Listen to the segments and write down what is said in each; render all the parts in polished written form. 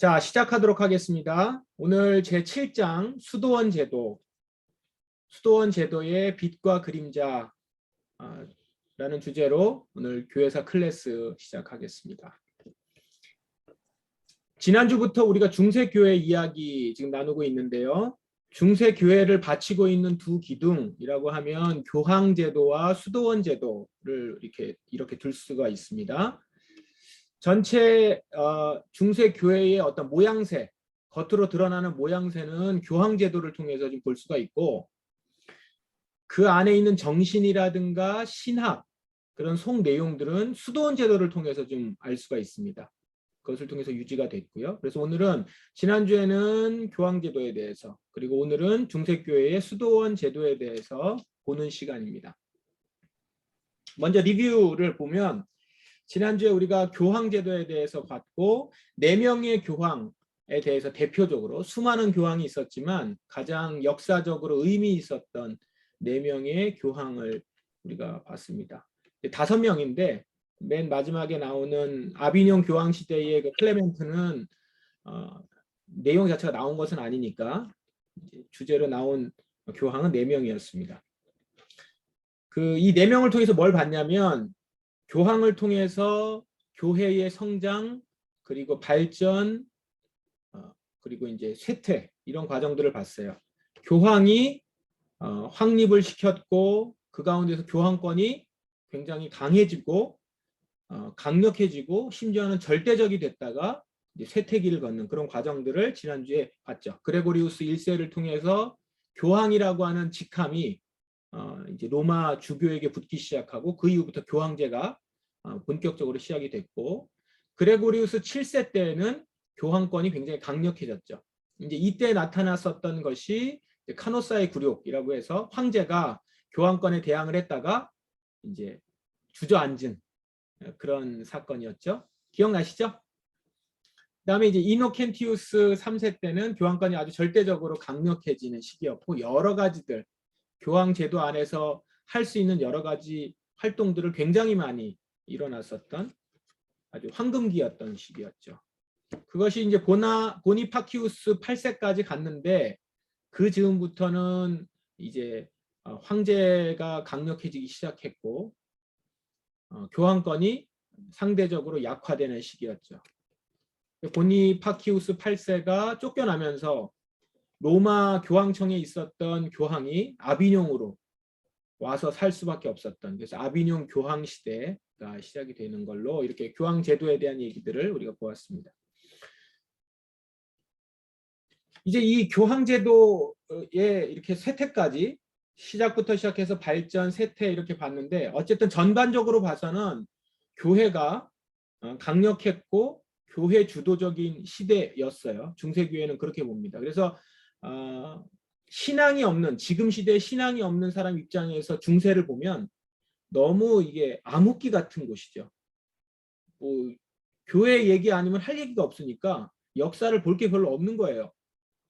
자, 시작하도록 하겠습니다. 오늘 제7장 수도원 제도의 빛과 그림자 라는 주제로 오늘 교회사 클래스 시작하겠습니다. 지난주부터 우리가 중세교회 이야기 지금 나누고 있는데요. 중세교회를 바치고 있는 두 기둥이라고 하면 교황제도와 수도원 제도를 이렇게 둘 수가 있습니다. 전체 중세교회의 어떤 모양새, 겉으로 드러나는 모양새는 교황제도를 통해서 좀 볼 수가 있고, 그 안에 있는 정신이라든가 신학, 그런 속 내용들은 수도원 제도를 통해서 좀 알 수가 있습니다. 그것을 통해서 유지가 됐고요. 그래서 오늘은 지난주에는 교황제도에 대해서, 그리고 오늘은 중세교회의 수도원 제도에 대해서 보는 시간입니다. 먼저 리뷰를 보면 지난주에 우리가 교황제도에 대해서 봤고 4명의 교황에 대해서 대표적으로 수많은 교황이 있었지만 가장 역사적으로 의미 있었던 4명의 교황을 우리가 봤습니다. 5명인데 맨 마지막에 나오는 아비뇽 교황 시대의 그 클레멘트는 내용 자체가 나온 것은 아니니까 주제로 나온 교황은 4명이었습니다. 이 4명을 통해서 뭘 봤냐면 교황을 통해서 교회의 성장, 그리고 발전, 그리고 이제 쇠퇴, 이런 과정들을 봤어요. 교황이 확립을 시켰고 그 가운데서 교황권이 굉장히 강해지고 강력해지고 심지어는 절대적이 됐다가 이제 쇠퇴기를 걷는 그런 과정들을 지난주에 봤죠. 그레고리우스 1세를 통해서 교황이라고 하는 직함이 이제 로마 주교에게 붙기 시작하고 그 이후부터 교황제가 본격적으로 시작이 됐고, 그레고리우스 7세 때는 교황권이 굉장히 강력해졌죠. 이제 이때 나타났었던 것이 카노사의 굴욕이라고 해서 황제가 교황권에 대항을 했다가 이제 주저앉은 그런 사건이었죠. 기억나시죠? 그다음에 이제 이노켄티우스 3세 때는 교황권이 아주 절대적으로 강력해지는 시기였고, 여러 가지들 교황 제도 안에서 할 수 있는 여러 가지 활동들을 굉장히 많이 일어났었던 아주 황금기였던 시기였죠. 그것이 이제 보니파키우스 8세까지 갔는데 그 즈음부터는 이제 황제가 강력해지기 시작했고 교황권이 상대적으로 약화되는 시기였죠. 보니파키우스 8세가 쫓겨나면서 로마 교황청에 있었던 교황이 아비뇽으로 와서 살 수밖에 없었던, 그래서 아비뇽 교황 시대가 시작이 되는 걸로 이렇게 교황 제도에 대한 얘기들을 우리가 보았습니다. 이제 이 교황 제도의 이렇게 쇠퇴까지 시작부터 시작해서 발전, 쇠퇴 이렇게 봤는데 어쨌든 전반적으로 봐서는 교회가 강력했고 교회 주도적인 시대였어요. 중세교회는 그렇게 봅니다. 그래서 신앙이 없는, 지금 시대에 신앙이 없는 사람 입장에서 중세를 보면 너무 이게 암흑기 같은 곳이죠. 교회 얘기 아니면 할 얘기가 없으니까 역사를 볼 게 별로 없는 거예요.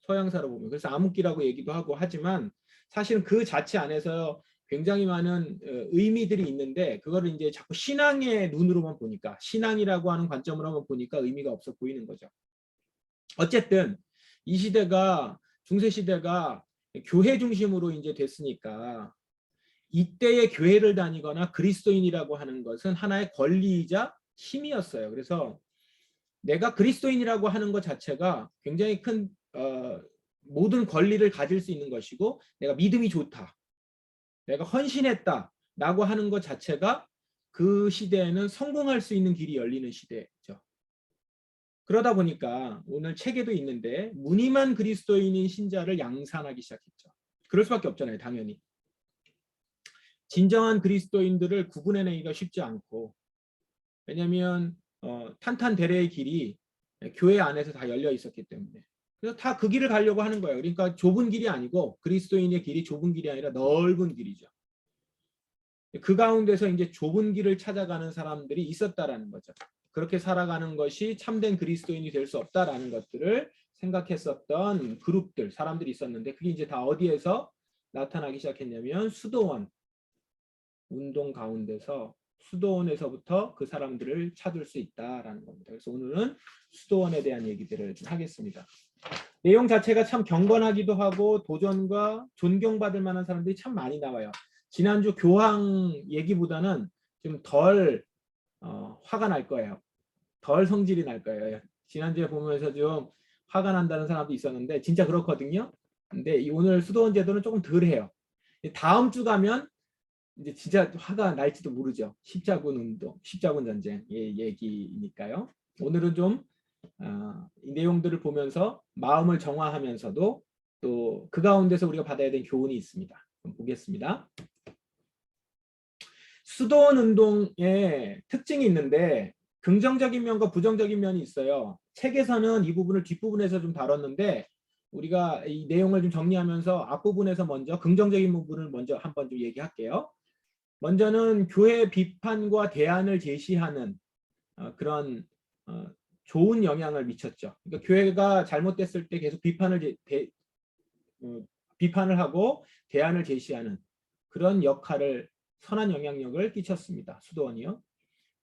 서양사로 보면. 그래서 암흑기라고 얘기도 하고 하지만 사실은 그 자체 안에서 굉장히 많은 의미들이 있는데 그거를 이제 자꾸 신앙의 눈으로만 보니까, 신앙이라고 하는 관점으로만 보니까 의미가 없어 보이는 거죠. 어쨌든 이 시대가, 중세 시대가 교회 중심으로 이제 됐으니까 이때의 교회를 다니거나 그리스도인이라고 하는 것은 하나의 권리이자 힘이었어요. 그래서 내가 그리스도인이라고 하는 것 자체가 굉장히 큰 모든 권리를 가질 수 있는 것이고, 내가 믿음이 좋다, 내가 헌신했다 라고 하는 것 자체가 그 시대에는 성공할 수 있는 길이 열리는 시대죠. 그러다 보니까 오늘 책에도 있는데 무늬만 그리스도인인 신자를 양산하기 시작했죠. 그럴 수밖에 없잖아요. 당연히. 진정한 그리스도인들을 구분해내기가 쉽지 않고, 왜냐하면 탄탄대레의 길이 교회 안에서 다 열려 있었기 때문에. 그래서 다 그 길을 가려고 하는 거예요. 그러니까 좁은 길이 아니고, 그리스도인의 길이 좁은 길이 아니라 넓은 길이죠. 그 가운데서 이제 좁은 길을 찾아가는 사람들이 있었다라는 거죠. 그렇게 살아가는 것이 참된 그리스도인이 될 수 없다라는 것들을 생각했었던 그룹들, 사람들이 있었는데 그게 이제 다 어디에서 나타나기 시작했냐면 수도원 운동 가운데서 수도원에서부터 그 사람들을 찾을 수 있다라는 겁니다. 그래서 오늘은 수도원에 대한 얘기들을 좀 하겠습니다. 내용 자체가 참 경건하기도 하고 도전과 존경받을 만한 사람들이 참 많이 나와요. 지난주 교황 얘기보다는 좀 덜 화가 날 거예요. 덜 성질이 날 거예요. 지난주에 보면서 좀 화가 난다는 사람도 있었는데 진짜 그렇거든요. 근데 오늘 수도원 제도는 조금 덜해요. 다음 주 가면 이제 진짜 화가 날지도 모르죠. 십자군 운동, 십자군 전쟁 얘기니까요. 오늘은 좀 이 내용들을 보면서 마음을 정화하면서도 또 그 가운데서 우리가 받아야 될 교훈이 있습니다. 보겠습니다. 수도원 운동의 특징이 있는데 긍정적인 면과 부정적인 면이 있어요. 책에서는 이 부분을 뒷부분에서 좀 다뤘는데 우리가 이 내용을 좀 정리하면서 앞부분에서 먼저 긍정적인 부분을 먼저 한번 좀 얘기할게요. 먼저는 교회 비판과 대안을 제시하는 그런 좋은 영향을 미쳤죠. 그러니까 교회가 잘못됐을 때 계속 비판을 하고 대안을 제시하는 그런 역할을 선한 영향력을 끼쳤습니다. 수도원이요.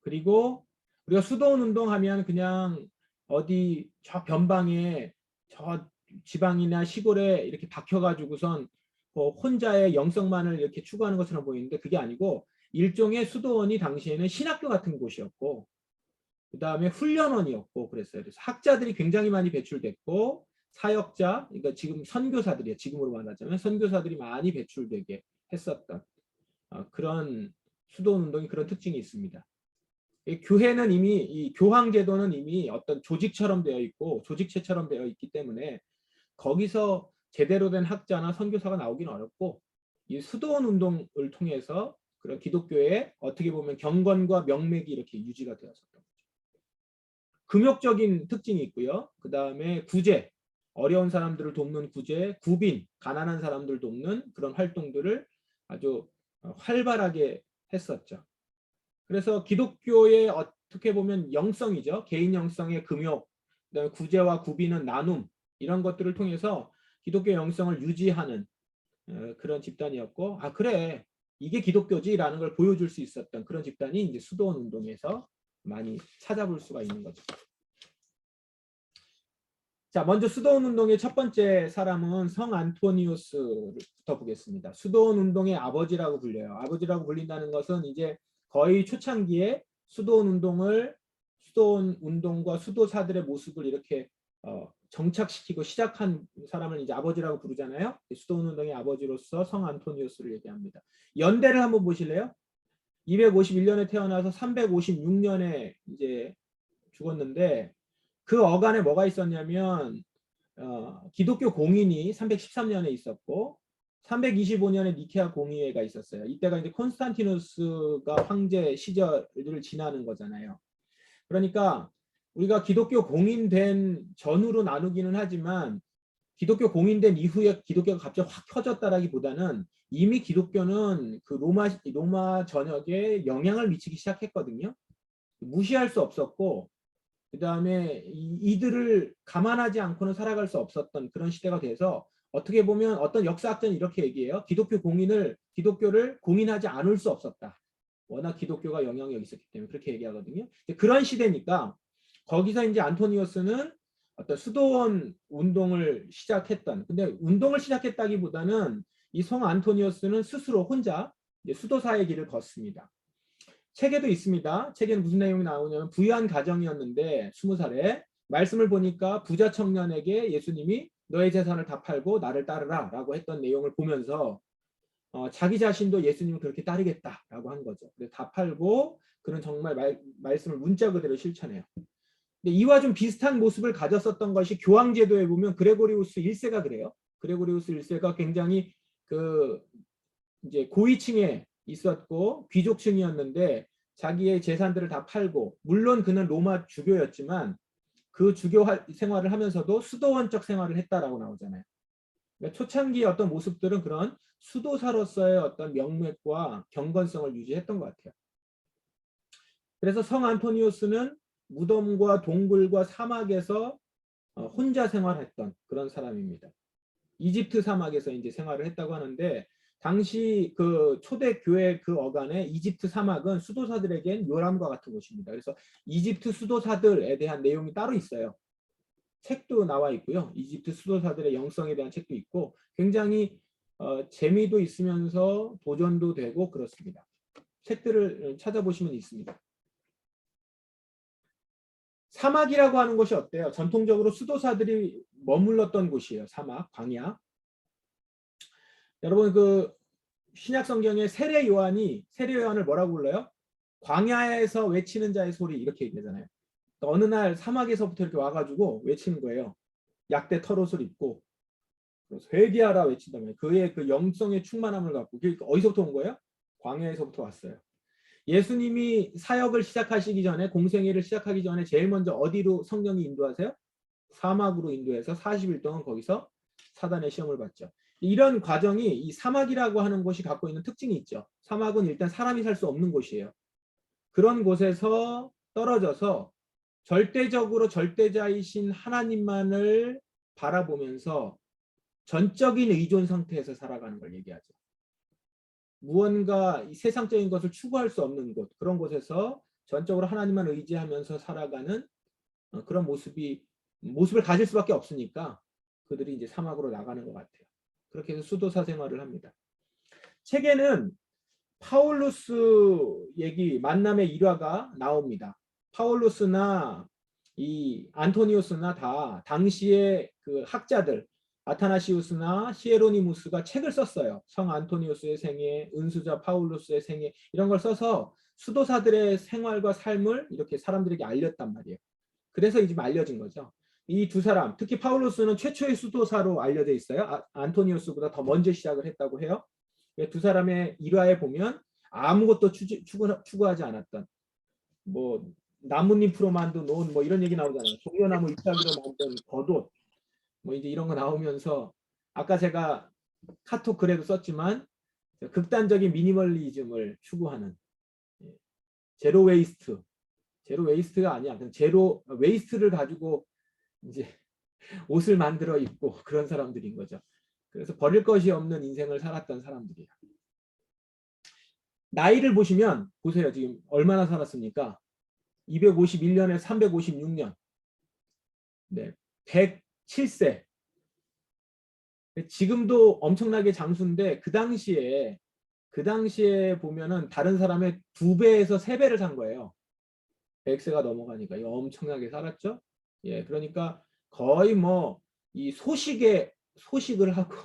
그리고 우리가 수도원 운동하면 그냥 어디 저 변방에 저 지방이나 시골에 이렇게 박혀가지고선 혼자의 영성만을 이렇게 추구하는 것처럼 보이는데 그게 아니고 일종의 수도원이 당시에는 신학교 같은 곳이었고 그 다음에 훈련원이었고 그랬어요. 그래서 학자들이 굉장히 많이 배출됐고 사역자, 그러니까 지금 선교사들이에요. 지금으로 말하자면 선교사들이 많이 배출되게 했었던 그런 수도원 운동이 그런 특징이 있습니다. 교회는 이미 이 교황 제도는 이미 어떤 조직처럼 되어 있고 조직체처럼 되어 있기 때문에 거기서 제대로 된 학자나 선교사가 나오기는 어렵고 이 수도원 운동을 통해서 그런 기독교의 어떻게 보면 경건과 명맥이 이렇게 유지가 되었었던 거죠. 금욕적인 특징이 있고요. 그 다음에 구제, 어려운 사람들을 돕는 구제, 구빈, 가난한 사람들 돕는 그런 활동들을 아주 활발하게 했었죠. 그래서 기독교의 어떻게 보면 영성이죠. 개인 영성의 금욕, 그다음에 구제와 구비는 나눔 이런 것들을 통해서 기독교 영성을 유지하는 그런 집단이었고 그래 이게 기독교지라는 걸 보여줄 수 있었던 그런 집단이 이제 수도원 운동에서 많이 찾아볼 수가 있는 거죠. 자, 먼저 수도원 운동의 첫 번째 사람은 성 안토니우스부터 보겠습니다. 수도원 운동의 아버지라고 불려요. 아버지라고 불린다는 것은 이제 거의 초창기에 수도원 운동과 수도사들의 모습을 이렇게 정착시키고 시작한 사람을 이제 아버지라고 부르잖아요. 수도원 운동의 아버지로서 성 안토니우스를 얘기합니다. 연대를 한번 보실래요? 251년에 태어나서 356년에 이제 죽었는데 그 어간에 뭐가 있었냐면 기독교 공인이 313년에 있었고 325년에 니케아 공의회가 있었어요. 이때가 이제 콘스탄티누스가 황제 시절을 지나는 거잖아요. 그러니까 우리가 기독교 공인된 전후로 나누기는 하지만 기독교 공인된 이후에 기독교가 갑자기 확 켜졌다라기보다는 이미 기독교는 그 로마 전역에 영향을 미치기 시작했거든요. 무시할 수 없었고 그 다음에 이들을 감안하지 않고는 살아갈 수 없었던 그런 시대가 돼서 어떻게 보면 어떤 역사학자는 이렇게 얘기해요. 기독교를 공인하지 않을 수 없었다. 워낙 기독교가 영향력이 있었기 때문에 그렇게 얘기하거든요. 그런 시대니까 거기서 이제 안토니우스는 어떤 수도원 운동을 시작했던 근데 운동을 시작했다기보다는 이 성 안토니우스는 스스로 혼자 수도사의 길을 걷습니다. 책에도 있습니다. 책에는 무슨 내용이 나오냐면 부유한 가정이었는데 20살에 말씀을 보니까 부자 청년에게 예수님이 너의 재산을 다 팔고 나를 따르라 라고 했던 내용을 보면서 자기 자신도 예수님을 그렇게 따르겠다라고 한 거죠. 다 팔고 그는 정말 말씀을 문자 그대로 실천해요. 근데 이와 좀 비슷한 모습을 가졌었던 것이 교황제도에 보면 그레고리우스 1세가 그래요. 그레고리우스 1세가 굉장히 그 이제 고위층에 있었고 귀족층이었는데 자기의 재산들을 다 팔고 물론 그는 로마 주교였지만 그 주교 생활을 하면서도 수도원적 생활을 했다라고 나오잖아요. 그러니까 초창기의 어떤 모습들은 그런 수도사로서의 어떤 명맥과 경건성을 유지했던 것 같아요. 그래서 성 안토니우스는 무덤과 동굴과 사막에서 혼자 생활했던 그런 사람입니다. 이집트 사막에서 이제 생활을 했다고 하는데 당시 그 초대 교회 그 어간에 이집트 사막은 수도사들에겐 요람과 같은 곳입니다. 그래서 이집트 수도사들에 대한 내용이 따로 있어요. 책도 나와 있고요. 이집트 수도사들의 영성에 대한 책도 있고 굉장히 재미도 있으면서 도전도 되고 그렇습니다. 책들을 찾아보시면 있습니다. 사막이라고 하는 곳이 어때요? 전통적으로 수도사들이 머물렀던 곳이에요. 사막, 광야. 여러분 그 신약 성경에 세례 요한을 뭐라고 불러요? 광야에서 외치는 자의 소리 이렇게 얘기하잖아요. 어느 날 사막에서부터 이렇게 와가지고 외치는 거예요. 약대 털옷을 입고 회개하라 외친다면 그의 그 영성의 충만함을 갖고 그게 어디서부터 온 거예요? 광야에서부터 왔어요. 예수님이 사역을 시작하시기 전에 공생애를 시작하기 전에 제일 먼저 어디로 성령이 인도하세요? 사막으로 인도해서 40일 동안 거기서 사단의 시험을 받죠. 이런 과정이 이 사막이라고 하는 곳이 갖고 있는 특징이 있죠. 사막은 일단 사람이 살 수 없는 곳이에요. 그런 곳에서 떨어져서 절대적으로 절대자이신 하나님만을 바라보면서 전적인 의존 상태에서 살아가는 걸 얘기하죠. 무언가 세상적인 것을 추구할 수 없는 곳, 그런 곳에서 전적으로 하나님만 의지하면서 살아가는 그런 모습을 가질 수밖에 없으니까 그들이 이제 사막으로 나가는 것 같아요. 그렇게 해서 수도사 생활을 합니다. 책에는 파울루스 얘기, 만남의 일화가 나옵니다. 파울루스나 이 안토니우스나 다 당시의 그 학자들, 아타나시우스나 히에로니무스가 책을 썼어요. 성 안토니우스의 생애, 은수자 파울루스의 생애 이런 걸 써서 수도사들의 생활과 삶을 이렇게 사람들에게 알렸단 말이에요. 그래서 이제 알려진 거죠. 이 두 사람, 특히 파울루스는 최초의 수도사로 알려져 있어요. 안토니우스보다 더 먼저 시작을 했다고 해요. 두 사람의 일화에 보면 아무것도 추구하지 않았던 뭐 나뭇잎으로 만든 옷 뭐 이런 얘기 나오잖아요. 종려나무 잎사귀로 만든 겉옷 뭐 이제 이런 거 나오면서 아까 제가 카톡 글에도 썼지만 극단적인 미니멀리즘을 추구하는 제로 웨이스트가 아니야. 그냥 제로 웨이스트를 가지고 이제 옷을 만들어 입고 그런 사람들인 거죠. 그래서 버릴 것이 없는 인생을 살았던 사람들이에요. 나이를 보시면 보세요. 지금 얼마나 살았습니까? 251년에 356년. 네. 107세. 지금도 엄청나게 장수인데 그 당시에 보면은 다른 사람의 2배에서 3배를 산 거예요. 100세가 넘어가니까 이거 엄청나게 살았죠. 예, 그러니까 거의 뭐 이 소식을 하고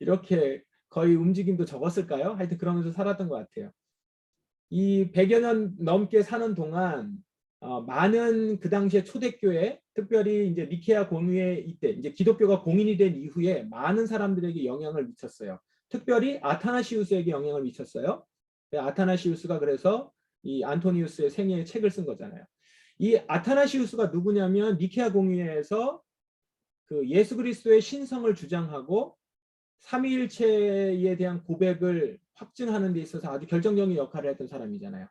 이렇게 거의 움직임도 적었을까요? 하여튼 그러면서 살았던 것 같아요. 이 100여 년 넘게 사는 동안 많은 그 당시에 초대교회, 특별히 이제 니케아 공의회 이때 이제 기독교가 공인이 된 이후에 많은 사람들에게 영향을 미쳤어요. 특별히 아타나시우스에게 영향을 미쳤어요. 아타나시우스가 그래서 이 안토니우스의 생애의 책을 쓴 거잖아요. 이 아타나시우스가 누구냐면 니케아 공의회에서 그 예수 그리스도의 신성을 주장하고 삼위일체에 대한 고백을 확증하는 데 있어서 아주 결정적인 역할을 했던 사람이잖아요.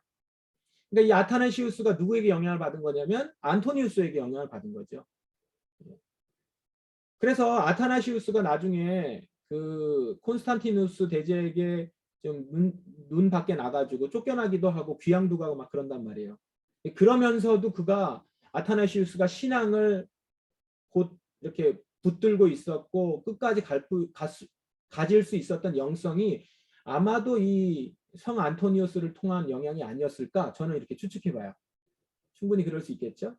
그러니까 이 아타나시우스가 누구에게 영향을 받은 거냐면 안토니우스에게 영향을 받은 거죠. 그래서 아타나시우스가 나중에 그 콘스탄티누스 대제에게 좀 눈 밖에 나가지고 쫓겨나기도 하고 귀양도 가고 막 그런단 말이에요. 그러면서도 아타나시우스가 신앙을 곧 이렇게 붙들고 있었고 끝까지 가질 수 있었던 영성이 아마도 이 성 안토니우스를 통한 영향이 아니었을까 저는 이렇게 추측해봐요. 충분히 그럴 수 있겠죠.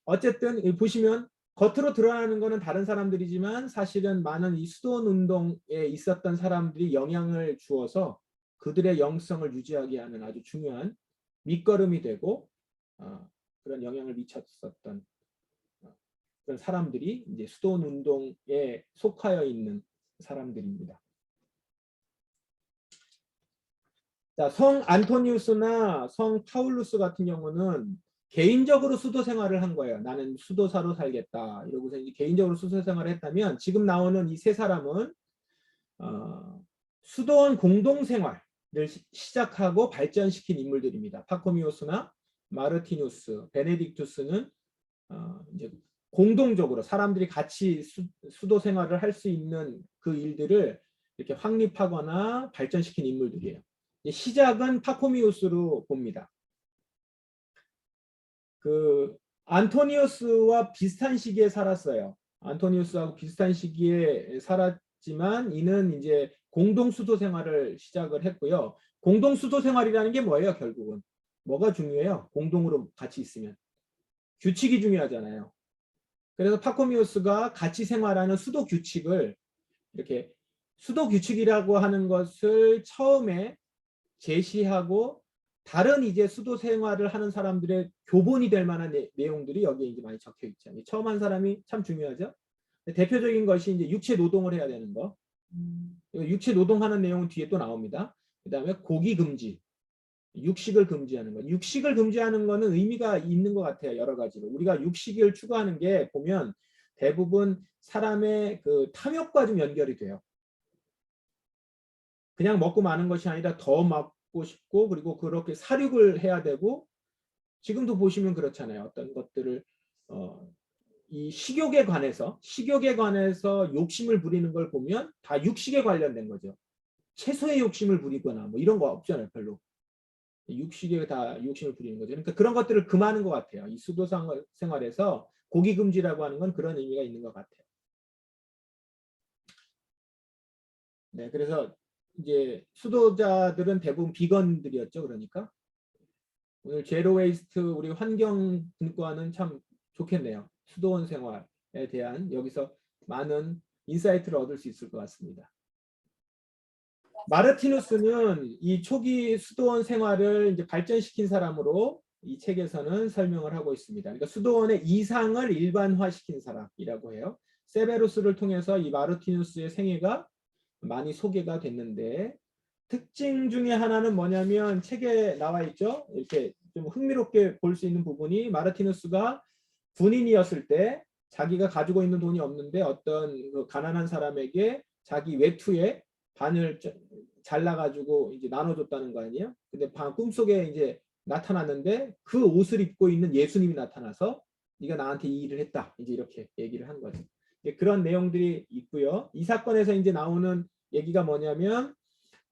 어쨌든 보시면 겉으로 드러나는 것은 다른 사람들이지만 사실은 많은 이 수도원 운동에 있었던 사람들이 영향을 주어서 그들의 영성을 유지하게 하는 아주 중요한 밑거름이 되고 그런 영향을 미쳤었던 그런 사람들이 이제 수도원 운동에 속하여 있는 사람들입니다. 자, 성 안토니우스나 성 파울루스 같은 경우는 개인적으로 수도 생활을 한 거예요. 나는 수도사로 살겠다. 이러고서 이제 개인적으로 수도 생활을 했다면 지금 나오는 이 세 사람은 수도원 공동생활을 시작하고 발전시킨 인물들입니다. 파코미오스나 마르티누스, 베네딕투스는 이제 공동적으로 사람들이 같이 수도 생활을 할 수 있는 그 일들을 이렇게 확립하거나 발전시킨 인물들이에요. 시작은 파코미우스로 봅니다. 그 안토니우스와 비슷한 시기에 살았어요. 안토니우스하고 비슷한 시기에 살았지만 이는 이제 공동 수도 생활을 시작을 했고요. 공동 수도 생활이라는 게 뭐예요? 결국은 뭐가 중요해요? 공동으로 같이 있으면 규칙이 중요하잖아요. 그래서 파코미우스가 같이 생활하는 수도 규칙을 이렇게 수도 규칙이라고 하는 것을 처음에 제시하고 다른 이제 수도 생활을 하는 사람들의 교본이 될 만한 내용들이 여기에 이제 많이 적혀 있죠. 처음 한 사람이 참 중요하죠. 대표적인 것이 이제 육체 노동을 해야 되는 거. 육체 노동하는 내용은 뒤에 또 나옵니다. 그다음에 고기 금지, 육식을 금지하는 것. 육식을 금지하는 거는 의미가 있는 것 같아요. 여러 가지로. 우리가 육식을 추구하는 게 보면 대부분 사람의 그 탐욕과 좀 연결이 돼요. 그냥 먹고 마는 것이 아니라 더 먹고 싶고 그리고 그렇게 사육을 해야 되고 지금도 보시면 그렇잖아요. 어떤 것들을 이 식욕에 관해서 욕심을 부리는 걸 보면 다 육식에 관련된 거죠. 채소의 욕심을 부리거나 뭐 이런 거 없잖아요. 별로. 육식에 다 욕심을 부리는 거죠. 그러니까 그런 것들을 금하는 것 같아요. 이 수도 생활에서 고기 금지라고 하는 건 그런 의미가 있는 것 같아요. 네, 그래서 이제 수도자들은 대부분 비건들이었죠. 그러니까 오늘 제로 웨이스트 우리 환경분과는 참 좋겠네요. 수도원 생활에 대한 여기서 많은 인사이트를 얻을 수 있을 것 같습니다. 마르티누스는 이 초기 수도원 생활을 이제 발전시킨 사람으로 이 책에서는 설명을 하고 있습니다. 그러니까 수도원의 이상을 일반화시킨 사람이라고 해요. 세베루스를 통해서 이 마르티누스의 생애가 많이 소개가 됐는데 특징 중에 하나는 뭐냐면 책에 나와 있죠. 이렇게 좀 흥미롭게 볼 수 있는 부분이 마르티누스가 군인이었을 때 자기가 가지고 있는 돈이 없는데 어떤 그 가난한 사람에게 자기 외투에 반을 잘라가지고 이제 나눠줬다는 거 아니에요? 근데 꿈속에 이제 나타났는데 그 옷을 입고 있는 예수님이 나타나서 네가 나한테 이 일을 했다. 이제 이렇게 얘기를 한 거죠. 그런 내용들이 있고요. 이 사건에서 이제 나오는 얘기가 뭐냐면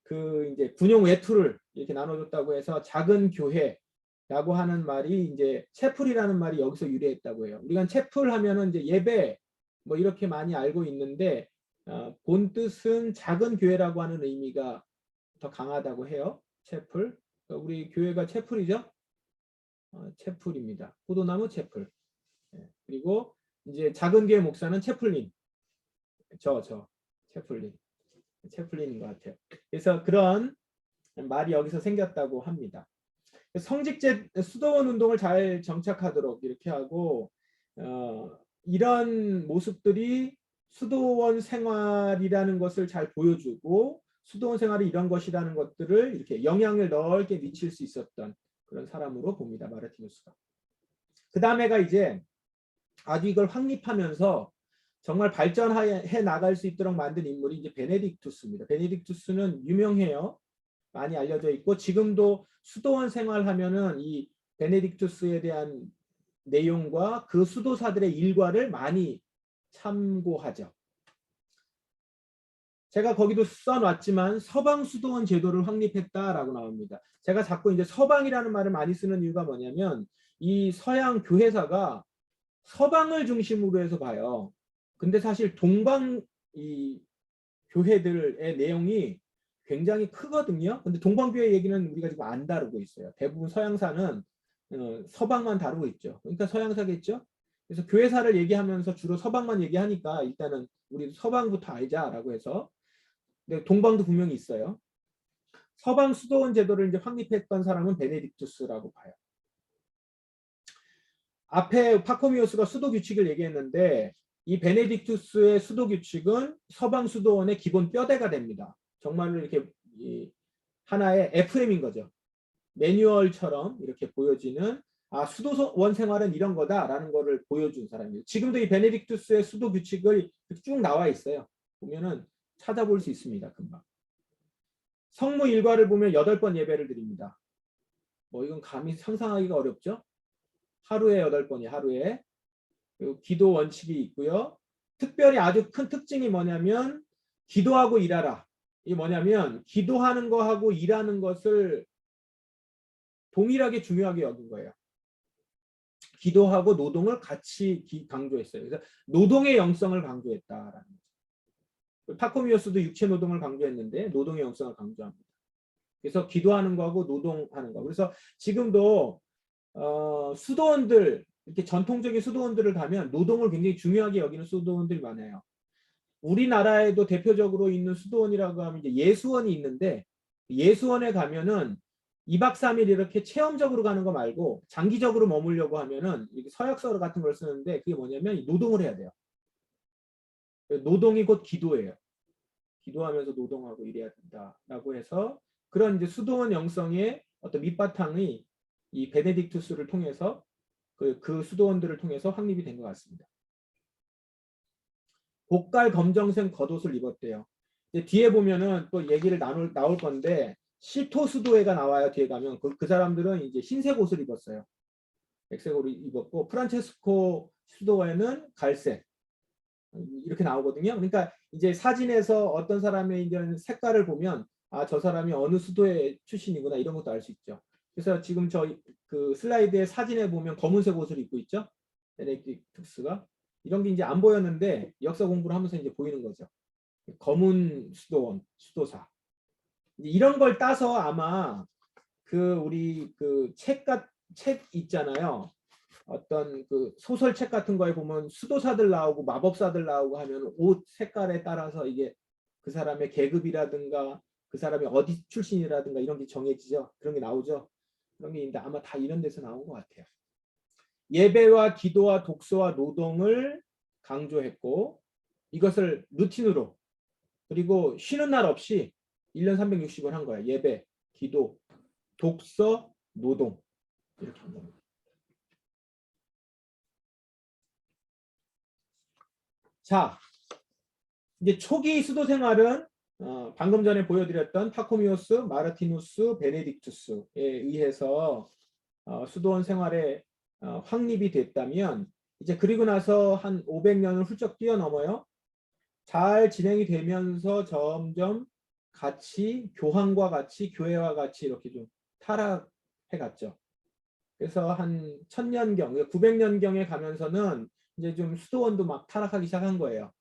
그 이제 군용 외투를 이렇게 나눠줬다고 해서 작은 교회라고 하는 말이 이제 채플이라는 말이 여기서 유래했다고 해요. 우리가 채플 하면은 이제 예배 뭐 이렇게 많이 알고 있는데 본 뜻은 작은 교회라고 하는 의미가 더 강하다고 해요. 채플. 그러니까 우리 교회가 채플이죠. 채플입니다. 포도나무 채플. 그리고 이제 작은 교회 목사는 채플린. 채플린인 것 같아요. 그래서 그런 말이 여기서 생겼다고 합니다. 성직제 수도원 운동을 잘 정착하도록 이렇게 하고 이런 모습들이 수도원 생활이라는 것을 잘 보여주고 수도원 생활이 이런 것이라는 것들을 이렇게 영향을 넓게 미칠 수 있었던 그런 사람으로 봅니다. 마르티누스가. 그 다음에가 이제 아주 이걸 확립하면서 정말 발전해 나갈 수 있도록 만든 인물이 이제 베네딕투스입니다. 베네딕투스는 유명해요. 많이 알려져 있고 지금도 수도원 생활하면은 이 베네딕투스에 대한 내용과 그 수도사들의 일과를 많이 참고하죠. 제가 거기도 써놨지만 서방 수도원 제도를 확립했다라고 나옵니다. 제가 자꾸 이제 서방이라는 말을 많이 쓰는 이유가 뭐냐면 이 서양 교회사가 서방을 중심으로 해서 봐요. 근데 사실 동방 이 교회들의 내용이 굉장히 크거든요. 근데 동방교회 얘기는 우리가 지금 안 다루고 있어요. 대부분 서양사는 서방만 다루고 있죠. 그러니까 서양사겠죠. 그래서 교회사를 얘기하면서 주로 서방만 얘기하니까 일단은 우리 서방부터 알자라고 해서 근데 동방도 분명히 있어요. 서방 수도원 제도를 이제 확립했던 사람은 베네딕투스라고 봐요. 앞에 파코미우스가 수도 규칙을 얘기했는데 이 베네딕투스의 수도 규칙은 서방 수도원의 기본 뼈대가 됩니다. 정말로 이렇게 하나의 FM인 거죠. 매뉴얼처럼 이렇게 보여지는 수도원 생활은 이런 거다라는 거를 보여준 사람이에요. 지금도 이 베네딕투스의 수도 규칙을 쭉 나와 있어요. 보면은 찾아볼 수 있습니다. 금방. 성무 일과를 보면 8번 예배를 드립니다. 뭐 이건 감히 상상하기가 어렵죠. 하루에 8번이 하루에. 그리고 기도 원칙이 있고요. 특별히 아주 큰 특징이 뭐냐면 기도하고 일하라. 이게 뭐냐면 기도하는 거하고 일하는 것을 동일하게 중요하게 여긴 거예요. 기도하고 노동을 같이 강조했어요. 그래서 노동의 영성을 강조했다라는 거죠. 파코미오스도 육체 노동을 강조했는데 노동의 영성을 강조합니다. 그래서 기도하는 거하고 노동하는 거. 그래서 지금도 수도원들, 이렇게 전통적인 수도원들을 가면 노동을 굉장히 중요하게 여기는 수도원들이 많아요. 우리나라에도 대표적으로 있는 수도원이라고 하면 이제 예수원이 있는데, 예수원에 가면은 2박 3일 이렇게 체험적으로 가는 거 말고 장기적으로 머물려고 하면은 서약서 같은 걸 쓰는데, 그게 뭐냐면 노동을 해야 돼요. 노동이 곧 기도예요. 기도하면서 노동하고 일해야 된다라고 해서, 그런 이제 수도원 영성의 어떤 밑바탕이 이 베네딕투스를 통해서 그 수도원들을 통해서 확립이 된 것 같습니다. 복갈 검정색 겉옷을 입었대요. 이제 뒤에 보면은 또 얘기를 나올 건데, 시토 수도회가 나와요. 뒤에 가면 그 사람들은 이제 흰색 옷을 입었어요. 백색 옷을 입었고, 프란체스코 수도회는 갈색, 이렇게 나오거든요. 그러니까 이제 사진에서 어떤 사람의 이제 색깔을 보면 아, 저 사람이 어느 수도회 출신이구나, 이런 것도 알 수 있죠. 그래서 지금 그 슬라이드의 사진에 보면 검은색 옷을 입고 있죠. 베네딕투스가. 이런 게 이제 안 보였는데 역사 공부를 하면서 이제 보이는 거죠. 검은 수도원, 수도사. 이런 걸 따서 아마 우리 책 있잖아요. 어떤 그 소설책 같은 거에 보면 수도사들 나오고 마법사들 나오고 하면 옷 색깔에 따라서 이게 그 사람의 계급이라든가 그 사람이 어디 출신이라든가 이런 게 정해지죠. 그런 게 나오죠. 그런 게 있는데 아마 다 이런 데서 나온 것 같아요. 예배와 기도와 독서와 노동을 강조했고, 이것을 루틴으로, 그리고 쉬는 날 없이 1년 360을 한 거예요. 예배, 기도, 독서, 노동, 이렇게 한 겁니다. 자, 이제 초기 수도 생활은 방금 전에 보여드렸던 파코미오스, 마르티누스, 베네딕투스에 의해서 수도원 생활에 확립이 됐다면, 이제 그리고 나서 한 500년을 훌쩍 뛰어넘어요. 잘 진행이 되면서 점점 교황과 같이, 교회와 같이 이렇게 좀 타락해 갔죠. 그래서 한 1000년경, 900년경에 가면서는 이제 좀 수도원도 막 타락하기 시작한 거예요.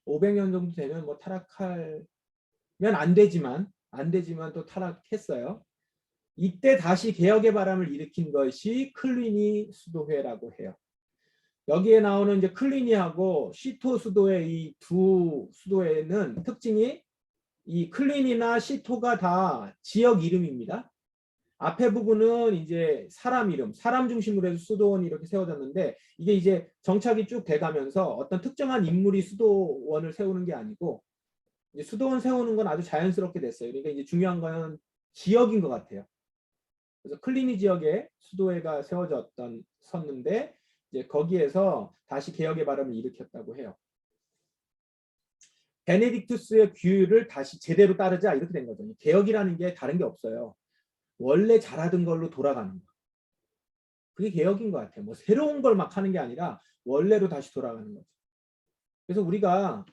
500년 정도 되면 뭐 타락하면 안 되지만 또 타락했어요. 이때 다시 개혁의 바람을 일으킨 것이 클리니 수도회라고 해요. 여기에 나오는 이제 클리니하고 시토 수도회, 이 두 수도회는 특징이, 이 클리니나 시토가 다 지역 이름입니다. 앞에 부분은 이제 사람 이름, 사람 중심으로 해서 수도원이 이렇게 세워졌는데, 이게 이제 정착이 쭉 돼가면서 어떤 특정한 인물이 수도원을 세우는 게 아니고, 이제 수도원 세우는 건 아주 자연스럽게 됐어요. 그러니까 이제 중요한 건 지역인 것 같아요. 그래서 클리니 지역에 수도회가 섰는데, 이제 거기에서 다시 개혁의 바람을 일으켰다고 해요. 베네딕투스의 규율을 다시 제대로 따르자, 이렇게 된 거죠. 개혁이라는 게 다른 게 없어요. 원래 잘하던 걸로 돌아가는 거. 그게 개혁인 것 같아요. 뭐 새로운 걸 막 하는 게 아니라 원래로 다시 돌아가는 거죠. 그래서 우리가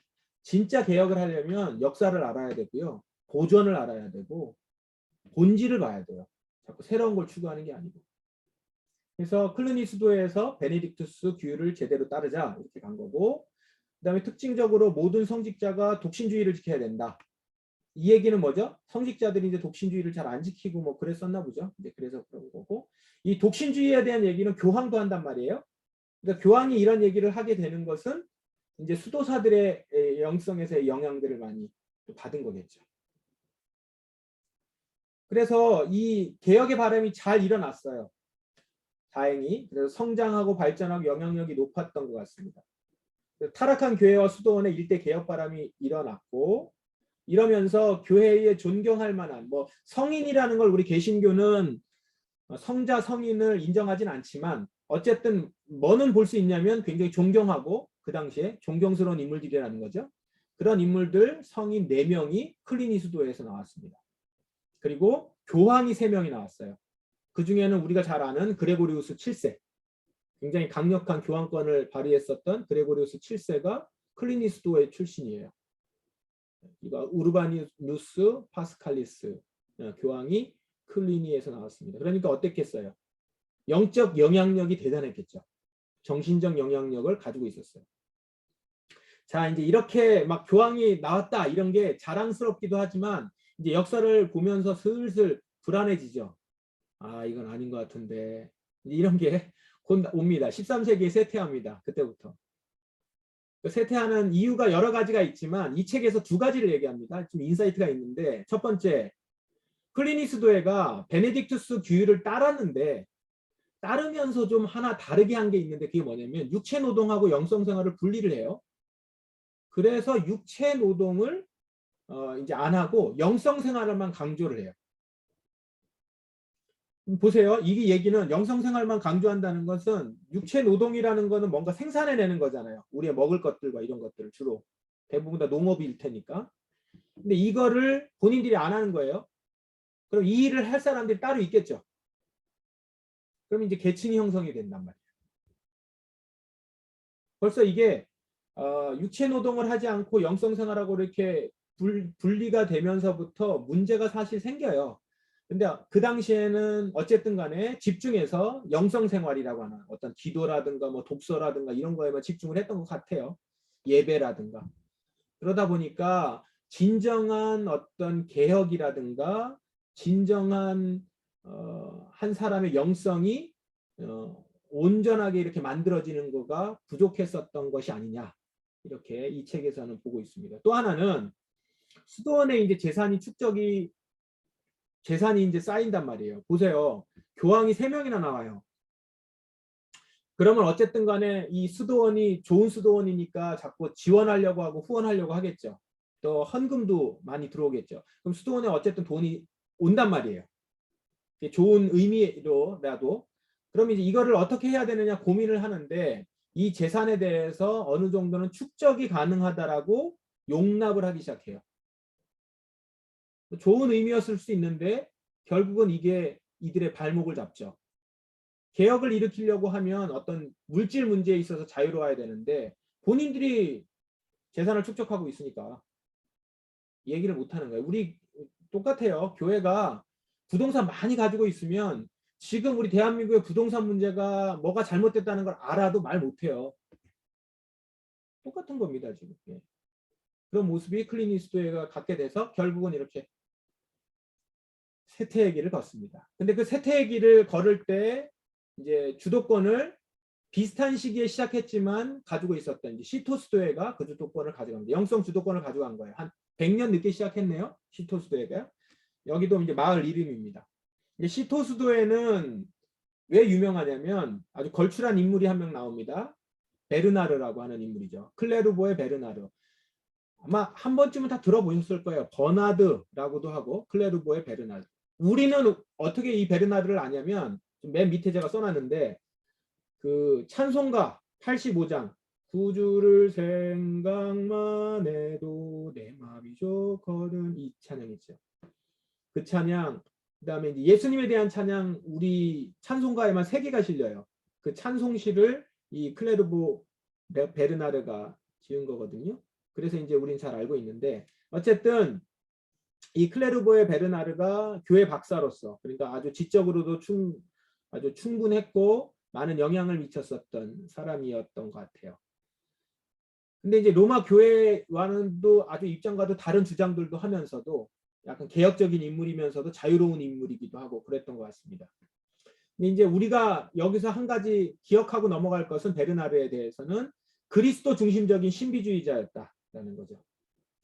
진짜 개혁을 하려면 역사를 알아야 되고요. 고전을 알아야 되고 본질을 봐야 돼요. 자꾸 새로운 걸 추구하는 게 아니고. 그래서 클리니 수도회에서 베네딕투스 규율을 제대로 따르자, 이렇게 간 거고, 그다음에 특징적으로 모든 성직자가 독신주의를 지켜야 된다. 이 얘기는 뭐죠? 성직자들이 이제 독신주의를 잘 안 지키고 뭐 그랬었나 보죠. 이제 그래서 그런 거고, 이 독신주의에 대한 얘기는 교황도 한단 말이에요. 그러니까 교황이 이런 얘기를 하게 되는 것은 이제 수도사들의 영성에서의 영향들을 많이 받은 거겠죠. 그래서 이 개혁의 바람이 잘 일어났어요. 다행히. 그래서 성장하고 발전하고 영향력이 높았던 것 같습니다. 타락한 교회와 수도원의 일대 개혁 바람이 일어났고, 이러면서 교회에 존경할 만한, 뭐 성인이라는 걸 우리 개신교는 성자 성인을 인정하진 않지만 어쨌든 뭐는 볼 수 있냐면 굉장히 존경하고 그 당시에 존경스러운 인물들이라는 거죠. 그런 인물들 성인 4명이 클리니 수도회에서 나왔습니다. 그리고 교황이 3명이 나왔어요. 그 중에는 우리가 잘 아는 그레고리우스 7세, 굉장히 강력한 교황권을 발휘했었던 그레고리우스 7세가 클리니 수도회 출신이에요. 이거 우르바누스 파스칼리스 교황이 클루니에서 나왔습니다. 그러니까 어땠겠어요? 영적 영향력이 대단했겠죠. 정신적 영향력을 가지고 있었어요. 자, 이제 이렇게 막 교황이 나왔다 이런 게 자랑스럽기도 하지만 이제 역사를 보면서 슬슬 불안해지죠. 아, 이건 아닌 것 같은데. 이런 게 곧 옵니다. 13세기에 쇠퇴합니다. 그때부터. 쇠퇴하는 이유가 여러 가지가 있지만 이 책에서 두 가지를 얘기합니다. 좀 인사이트가 있는데, 첫 번째, 플리니스 도에가 베네딕투스 규율을 따랐는데 따르면서 좀 하나 다르게 한 게 있는데, 그게 뭐냐면 육체 노동하고 영성 생활을 분리를 해요. 그래서 육체 노동을 이제 안 하고 영성 생활만 강조를 해요. 보세요. 이 얘기는 영성 생활만 강조한다는 것은 육체 노동이라는 것은 뭔가 생산해내는 거잖아요. 우리가 먹을 것들과 이런 것들을 주로 대부분 다 농업일 테니까. 근데 이거를 본인들이 안 하는 거예요. 그럼 이 일을 할 사람들이 따로 있겠죠. 그럼 이제 계층이 형성이 된단 말이에요. 벌써 이게 육체 노동을 하지 않고 영성 생활하고 이렇게 분리가 되면서부터 문제가 사실 생겨요. 근데 그 당시에는 어쨌든 간에 집중해서 영성 생활이라고 하는 어떤 기도라든가 뭐 독서라든가 이런 거에만 집중을 했던 것 같아요. 예배라든가. 그러다 보니까 진정한 어떤 개혁이라든가 진정한 한 사람의 영성이 온전하게 이렇게 만들어지는 거가 부족했었던 것이 아니냐. 이렇게 이 책에서는 보고 있습니다. 또 하나는 수도원의 이제 재산이 이제 쌓인단 말이에요. 보세요. 교황이 3명이나 나와요. 그러면 어쨌든 간에 이 수도원이 좋은 수도원이니까 자꾸 지원하려고 하고 후원하려고 하겠죠. 또 헌금도 많이 들어오겠죠. 그럼 수도원에 어쨌든 돈이 온단 말이에요. 좋은 의미로라도. 그럼 이제 이거를 어떻게 해야 되느냐 고민을 하는데 이 재산에 대해서 어느 정도는 축적이 가능하다라고 용납을 하기 시작해요. 좋은 의미였을 수 있는데 결국은 이게 이들의 발목을 잡죠. 개혁을 일으키려고 하면 어떤 물질 문제에 있어서 자유로워야 되는데 본인들이 재산을 축적하고 있으니까 얘기를 못하는 거예요. 우리 똑같아요. 교회가 부동산 많이 가지고 있으면 지금 우리 대한민국의 부동산 문제가 뭐가 잘못됐다는 걸 알아도 말 못해요. 똑같은 겁니다. 지금. 그런 모습이 클리니스도에가 갖게 돼서 결국은 이렇게 쇠퇴의 길을 걷습니다. 근데 그 쇠퇴의 길을 걸을 때 이제 주도권을 비슷한 시기에 시작했지만 가지고 있었던 이제 시토스도에가 그 주도권을 가져갑니다. 영성 주도권을 가져간 거예요. 한 100년 늦게 시작했네요. 시토스도에가. 여기도 이제 마을 이름입니다. 시토스도에는 왜 유명하냐면 아주 걸출한 인물이 한 명 나옵니다. 베르나르라고 하는 인물이죠. 클레르보의 베르나르. 아마 한 번쯤은 다 들어보셨을 거예요. 버나드라고도 하고 클레르보의 베르나르. 우리는 어떻게 이 베르나르를 아냐면 맨 밑에 제가 써놨는데 그 찬송가 85장 구주를 생각만 해도 내 마음이 좋거든 이 찬양 있죠. 그 찬양 그다음에 이제 예수님에 대한 찬양 우리 찬송가에만 3개가 실려요. 그 찬송시를 이 클레르보 베르나르가 지은 거거든요. 그래서 이제 우린 잘 알고 있는데 어쨌든 이 클레르보의 베르나르가 교회 박사로서 그러니까 아주 지적으로도 아주 충분했고 많은 영향을 미쳤었던 사람이었던 것 같아요. 근데 이제 로마 교회와는 또 아주 입장과도 다른 주장들도 하면서도 약간 개혁적인 인물이면서도 자유로운 인물이기도 하고 그랬던 것 같습니다. 근데 이제 우리가 여기서 한 가지 기억하고 넘어갈 것은 베르나르에 대해서는 그리스도 중심적인 신비주의자였다라는 거죠.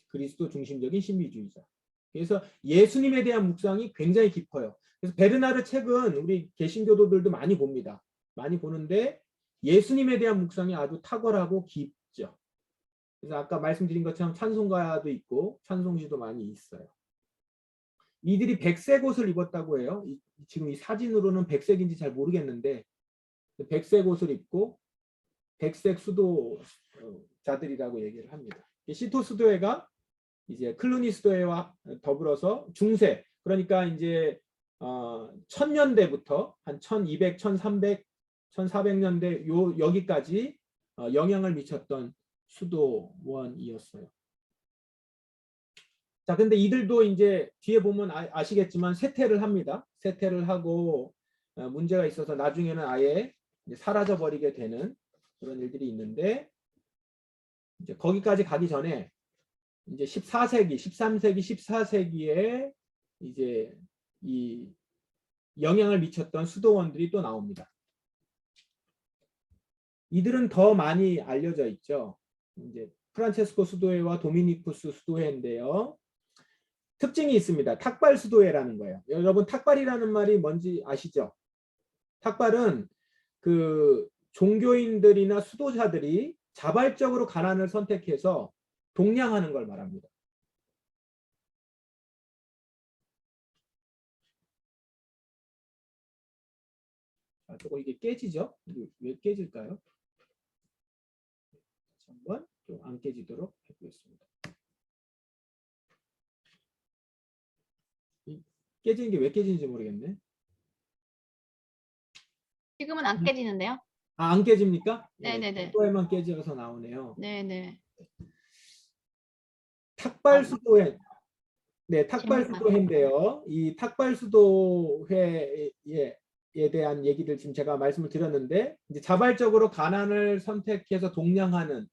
그리스도 중심적인 신비주의자. 그래서 예수님에 대한 묵상이 굉장히 깊어요. 그래서 베르나르 책은 우리 개신교도들도 많이 봅니다. 많이 보는데 예수님에 대한 묵상이 아주 탁월하고 깊죠. 그래서 아까 말씀드린 것처럼 찬송가도 있고 찬송시도 많이 있어요. 이들이 백색 옷을 입었다고 해요. 지금 이 사진으로는 백색인지 잘 모르겠는데 백색 옷을 입고 백색 수도자들이라고 얘기를 합니다. 시토스도회가 이제 클루니스도회와 더불어서 중세 그러니까 이제 1000년대부터 한 1200, 1300, 1400년대 여기까지 영향을 미쳤던 수도원이었어요. 자, 근데 이들도 이제 뒤에 보면 아시겠지만 쇠퇴를 합니다. 쇠퇴를 하고 문제가 있어서 나중에는 아예 이제 사라져 버리게 되는 그런 일들이 있는데, 이제 거기까지 가기 전에 이제 14세기, 13세기, 14세기에 이제 이 영향을 미쳤던 수도원들이 또 나옵니다. 이들은 더 많이 알려져 있죠. 이제 프란체스코 수도회와 도미니쿠스 수도회인데요. 특징이 있습니다. 탁발 수도회라는 거예요. 여러분 탁발이라는 말이 뭔지 아시죠? 탁발은 그 종교인들이나 수도자들이 자발적으로 가난을 선택해서 동냥하는 걸 말합니다. 자, 조금 이게 깨지죠? 이게 왜 깨질까요? 다시 한번 좀 안 깨지도록 해보겠습니다. 깨지는 게 왜 깨지는지 모르겠네. 지금은 안 깨지는데요? 아, 안 깨집니까? 네네네. 수도에만 깨져서 나오네요. 네네. 탁발 수도회, 네, 탁발 질문만. 수도회인데요. 이 탁발 수도회에 대한 얘기를 지금 제가 말씀을 드렸는데, 이제 자발적으로 가난을 선택해서 동냥하는,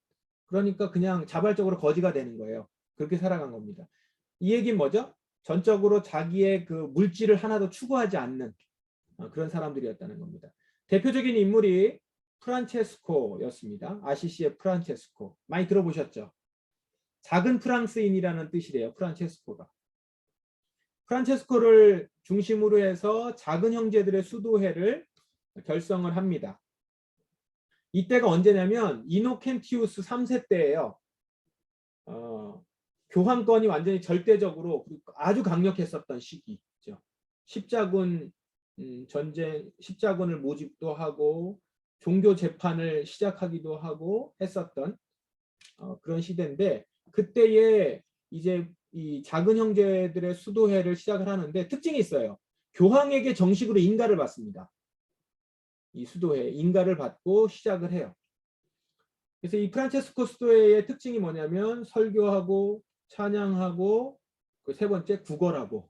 그러니까 그냥 자발적으로 거지가 되는 거예요. 그렇게 살아간 겁니다. 이 얘기는 뭐죠? 전적으로 자기의 그 물질을 하나도 추구하지 않는 그런 사람들이었다는 겁니다. 대표적인 인물이 프란체스코였습니다. 아시시의 프란체스코. 많이 들어보셨죠? 작은 프랑스인이라는 뜻이래요. 프란체스코가. 프란체스코를 중심으로 해서 작은 형제들의 수도회를 결성을 합니다. 이때가 언제냐면 이노켄티우스 3세 때예요. 교황권이 완전히 절대적으로 아주 강력했었던 시기죠. 십자군 전쟁, 십자군을 모집도 하고 종교 재판을 시작하기도 하고 했었던 그런 시대인데, 그때에 이제 이 작은 형제들의 수도회를 시작을 하는데 특징이 있어요. 교황에게 정식으로 인가를 받습니다. 이 수도회 인가를 받고 시작을 해요. 그래서 이 프란체스코 수도회의 특징이 뭐냐면 설교하고 찬양하고 그 세 번째 구걸하고.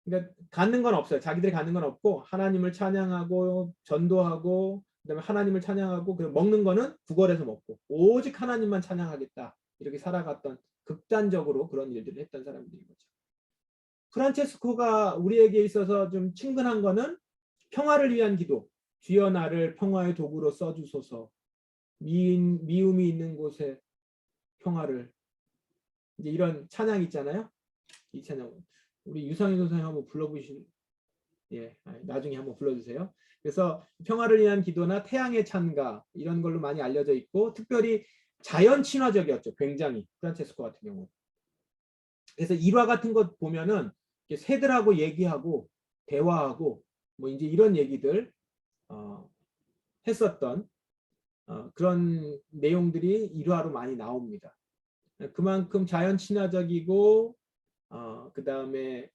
그러니까 갖는 건 없어요. 자기들이 갖는 건 없고 하나님을 찬양하고 전도하고 그다음에 하나님을 찬양하고 그리고 먹는 거는 구걸해서 먹고 오직 하나님만 찬양하겠다. 이렇게 살아갔던, 극단적으로 그런 일들을 했던 사람들인 거죠. 프란체스코가 우리에게 있어서 좀 친근한 거는 평화를 위한 기도. 주여 나를 평화의 도구로 써주소서. 미움이 있는 곳에 평화를. 이제 이런 찬양 있잖아요. 이 찬양 우리 유상희 선생님 한번 불러보실. 예, 나중에 한번 불러주세요. 그래서 평화를 위한 기도나 태양의 찬가 이런 걸로 많이 알려져 있고, 특별히 자연 친화적이었죠. 굉장히 프란체스코 같은 경우. 그래서 일화 같은 것 보면은 새들하고 얘기하고 대화하고 뭐 이제 이런 얘기들 했었던 그런 내용들이 일화로 많이 나옵니다. 그만큼 자연 친화적이고 그 다음에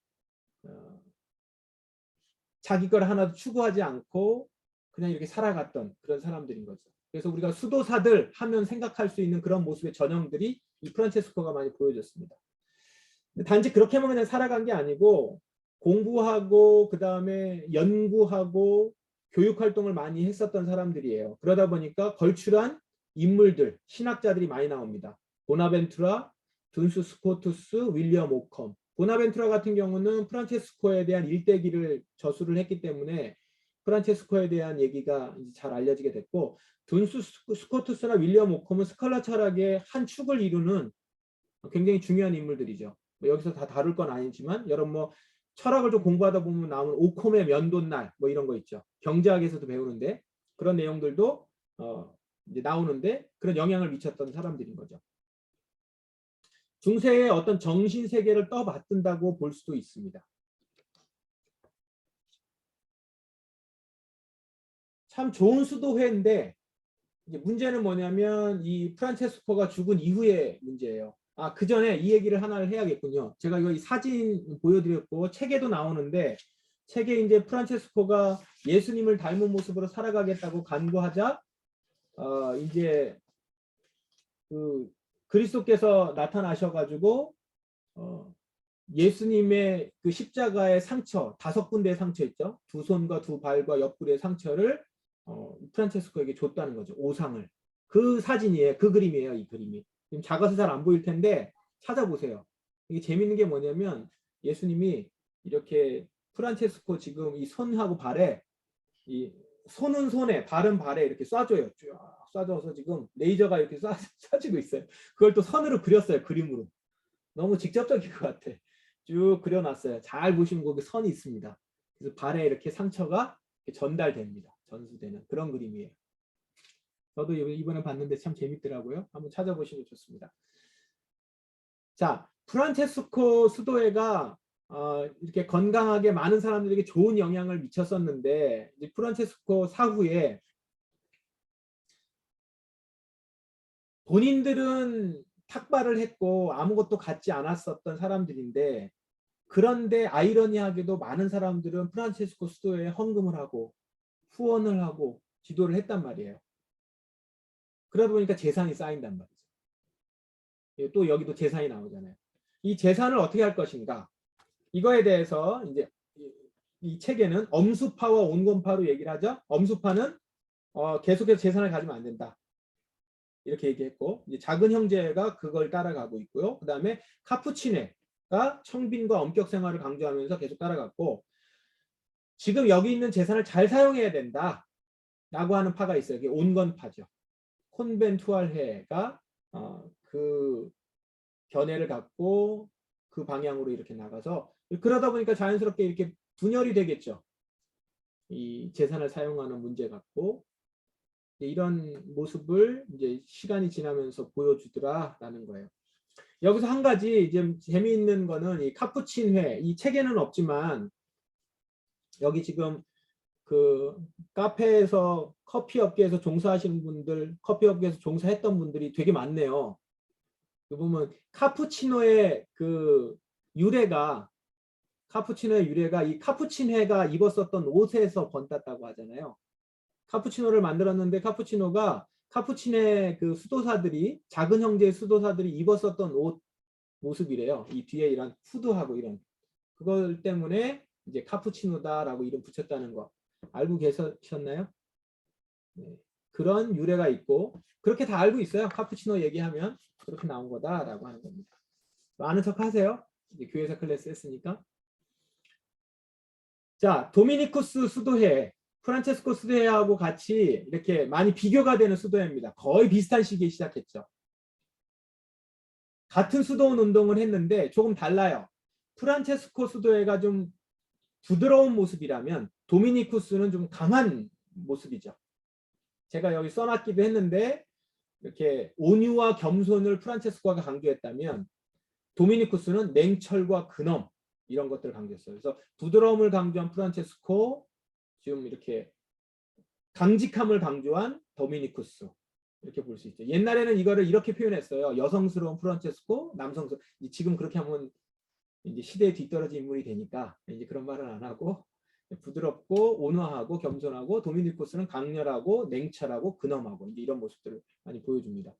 자기 걸 하나도 추구하지 않고 그냥 이렇게 살아갔던 그런 사람들인 거죠. 그래서 우리가 수도사들 하면 생각할 수 있는 그런 모습의 전형들이 이 프란체스코가 많이 보여줬습니다. 단지 그렇게만 그냥 살아간 게 아니고 공부하고 그 다음에 연구하고 교육활동을 많이 했었던 사람들이에요. 그러다 보니까 걸출한 인물들, 신학자들이 많이 나옵니다. 보나벤투라, 둔스 스코투스, 윌리엄 오컴. 보나벤투라 같은 경우는 프란체스코에 대한 일대기를 저술을 했기 때문에 프란체스코에 대한 얘기가 잘 알려지게 됐고, 둔스 스코투스나 윌리엄 오컴은 스칼라 철학의 한 축을 이루는 굉장히 중요한 인물들이죠. 뭐 여기서 다 다룰 건 아니지만 여러분 뭐 철학을 좀 공부하다 보면 나오는 오콤의 면도날 뭐 이런 거 있죠. 경제학에서도 배우는데 그런 내용들도 이제 나오는데 그런 영향을 미쳤던 사람들인 거죠. 중세의 어떤 정신 세계를 떠받든다고 볼 수도 있습니다. 참 좋은 수도회인데 이제 문제는 뭐냐면 이 프란체스코가 죽은 이후의 문제예요. 그 전에 이 얘기를 하나를 해야겠군요. 제가 이거 사진 보여드렸고 책에도 나오는데, 책에 이제 프란체스코가 예수님을 닮은 모습으로 살아가겠다고 간구하자 이제 그 그리스도께서 나타나셔가지고 예수님의 그 십자가의 상처, 5군데의 상처 있죠. 두 손과 두 발과 옆구리의 상처를 프란체스코에게 줬다는 거죠. 오상을. 그 사진이에요. 그 그림이에요. 이 그림이. 지금 작아서 잘 안 보일 텐데 찾아보세요. 이게 재밌는 게 뭐냐면 예수님이 이렇게 프란체스코 지금 이 손하고 발에 이 손은 손에 발은 발에 이렇게 쏴줘요. 쭉 쏴줘서 지금 레이저가 이렇게 쏴지고 있어요. 그걸 또 선으로 그렸어요. 그림으로. 너무 직접적인 것 같아. 쭉 그려놨어요. 잘 보시면 거기 선이 있습니다. 그래서 발에 이렇게 상처가 이렇게 전달됩니다. 전수되는 그런 그림이에요. 저도 이번에 봤는데 참 재밌더라고요. 한번 찾아보시면 좋습니다. 자, 프란체스코 수도회가 이렇게 건강하게 많은 사람들에게 좋은 영향을 미쳤었는데 이제 프란체스코 사후에 본인들은 탁발을 했고 아무것도 갖지 않았었던 사람들인데 그런데 아이러니하게도 많은 사람들은 프란체스코 수도에 헌금을 하고 후원을 하고 기도를 했단 말이에요. 그러다 보니까 재산이 쌓인단 말이죠. 또 여기도 재산이 나오잖아요. 이 재산을 어떻게 할 것인가? 이거에 대해서 이제 이 책에는 엄수파와 온건파로 얘기를 하죠. 엄수파는 계속해서 재산을 가지면 안 된다. 이렇게 얘기했고 이제 작은 형제가 그걸 따라가고 있고요. 그 다음에 카푸치네가 청빈과 엄격 생활을 강조하면서 계속 따라갔고 지금 여기 있는 재산을 잘 사용해야 된다 라고 하는 파가 있어요. 이게 온건파죠. 콘벤투알회가 그 견해를 갖고 그 방향으로 이렇게 나가서 그러다 보니까 자연스럽게 이렇게 분열이 되겠죠. 이 재산을 사용하는 문제 갖고 이런 모습을 이제 시간이 지나면서 보여주더라라는 거예요. 여기서 한 가지 이제 재미있는 거는 이 카푸친회, 이 책에는 없지만 여기 지금 그 카페에서 커피 업계에서 종사하시는 분들, 커피 업계에서 종사했던 분들이 되게 많네요. 보면 카푸치노의 그 유래가 이 카푸친회가 입었었던 옷에서 번났다고 하잖아요. 카푸치노를 만들었는데 카푸치노가 카푸친의 그 수도사들이 작은 형제의 수도사들이 입었었던 옷 모습이래요. 이 뒤에 이런 후드하고 이런 그걸 때문에 이제 카푸치노다라고 이름 붙였다는 거 알고 계셨나요? 네. 그런 유래가 있고 그렇게 다 알고 있어요. 카푸치노 얘기하면 그렇게 나온 거다라고 하는 겁니다. 아는 척 하세요. 이제 교회에서 클래스 했으니까. 자, 도미니쿠스 수도회, 프란체스코 수도회하고 같이 이렇게 많이 비교가 되는 수도회입니다. 거의 비슷한 시기에 시작했죠. 같은 수도원 운동을 했는데 조금 달라요. 프란체스코 수도회가 좀 부드러운 모습이라면 도미니쿠스는 좀 강한 모습이죠. 제가 여기 써놨기도 했는데 이렇게 온유와 겸손을 프란체스코가 강조했다면 도미니쿠스는 냉철과 근엄 이런 것들을 강조했어요. 그래서 부드러움을 강조한 프란체스코, 지금 이렇게 강직함을 강조한 도미니쿠스 이렇게 볼 수 있죠. 옛날에는 이거를 이렇게 표현했어요. 여성스러운 프란체스코, 남성스러운. 지금 그렇게 하면 이제 시대에 뒤떨어진 인물이 되니까 이제 그런 말은 안 하고 부드럽고 온화하고 겸손하고 도미니쿠스는 강렬하고 냉철하고 근엄하고 이제 이런 모습들을 많이 보여줍니다.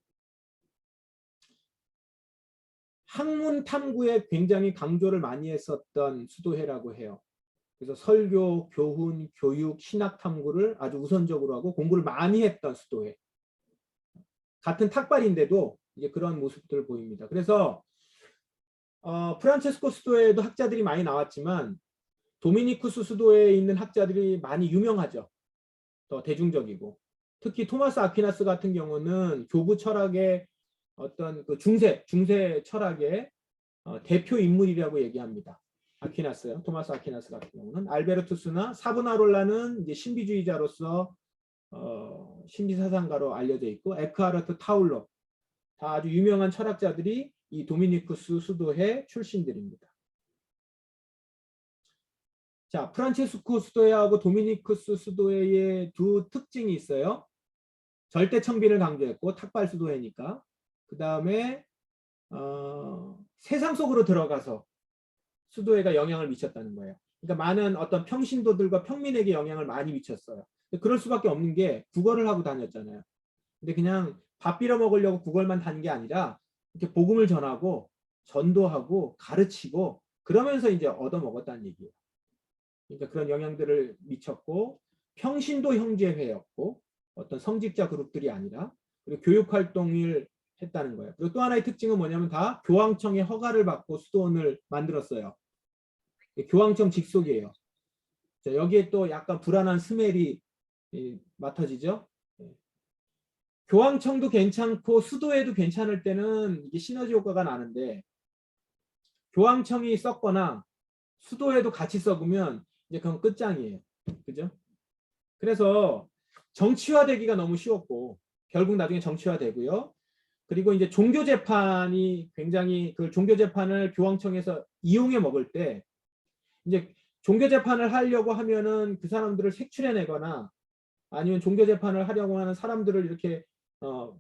학문 탐구에 굉장히 강조를 많이 했었던 수도회라고 해요. 그래서 설교, 교훈, 교육, 신학 탐구를 아주 우선적으로 하고 공부를 많이 했던 수도회. 같은 탁발인데도 이제 그런 모습들을 보입니다. 그래서 프란체스코 수도회에도 학자들이 많이 나왔지만 도미니쿠스 수도회에 있는 학자들이 많이 유명하죠. 더 대중적이고. 특히 토마스 아퀴나스 같은 경우는 교부 철학의 어떤 그 중세 철학의 대표 인물이라고 얘기합니다. 아퀴나스요. 토마스 아퀴나스 같은 경우는 알베르투스나 사브나롤라는 이제 신비주의자로서 신비사상가로 알려져 있고 에크하르트 타울러 다 아주 유명한 철학자들이 이 도미니쿠스 수도회 출신들입니다. 자, 프란체스코 수도회하고 도미니쿠스 수도회의 두 특징이 있어요. 절대 청빈을 강조했고 탁발 수도회니까. 그 다음에 세상 속으로 들어가서 수도회가 영향을 미쳤다는 거예요. 그러니까 많은 어떤 평신도들과 평민에게 영향을 많이 미쳤어요. 그럴 수밖에 없는 게 구걸을 하고 다녔잖아요. 근데 그냥 밥 빌어 먹으려고 구걸만 다닌 게 아니라 이렇게 복음을 전하고 전도하고 가르치고 그러면서 이제 얻어먹었다는 얘기예요. 그러니까 그런 영향들을 미쳤고 평신도 형제회였고 어떤 성직자 그룹들이 아니라 그리고 교육 활동을 했다는 거예요. 그리고 또 하나의 특징은 뭐냐면 다 교황청의 허가를 받고 수도원을 만들었어요. 교황청 직속이에요. 자, 여기에 또 약간 불안한 스멜이 맡아지죠. 교황청도 괜찮고 수도회도 괜찮을 때는 이게 시너지 효과가 나는데 교황청이 썩거나 수도회도 같이 썩으면 이제 그건 끝장이에요. 그죠? 그래서 정치화되기가 너무 쉬웠고 결국 나중에 정치화되고요. 그리고 이제 종교 재판이 굉장히 그 종교 재판을 교황청에서 이용해 먹을 때 이제 종교 재판을 하려고 하면은 그 사람들을 색출해내거나 아니면 종교 재판을 하려고 하는 사람들을 이렇게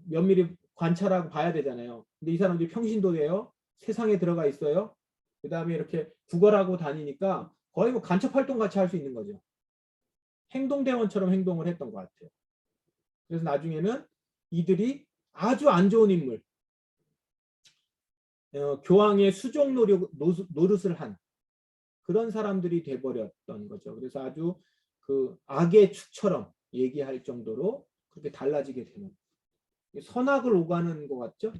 면밀히 관찰하고 봐야 되잖아요. 근데 이 사람들이 평신도예요. 세상에 들어가 있어요. 그 다음에 이렇게 구걸하고 다니니까 거의 뭐 간첩 활동 같이 할 수 있는 거죠. 행동대원처럼 행동을 했던 것 같아요. 그래서 나중에는 이들이 아주 안 좋은 인물, 교황의 수종 노릇을 한 그런 사람들이 돼버렸던 거죠. 그래서 아주 그 악의 축처럼 얘기할 정도로 그렇게 달라지게 되는 선악을 오가는 것 같죠?